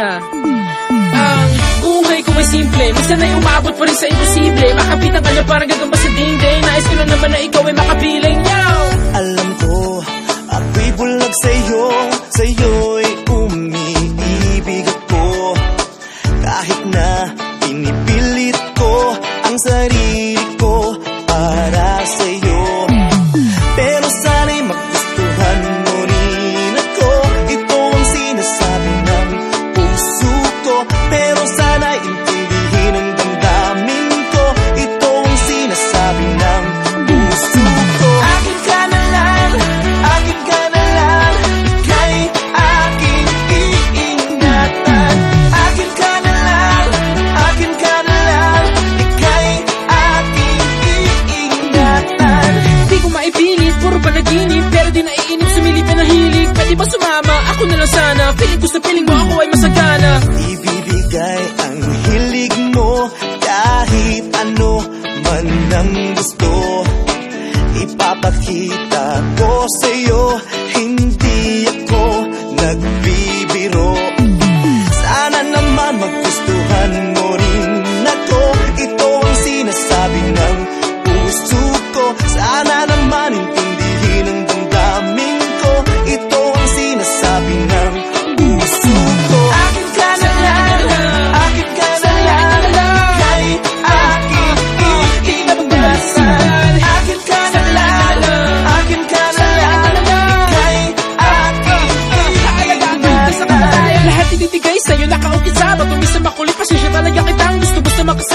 niya. Ang buhay ko ay simple, minsan ay umabot pa rin sa imposible. Makapitan ka niya parang gagamba sa dingding. Nais ko lang naman na ikaw ay makapiling, yo. Alam ko, ako'y bulag sa'yo,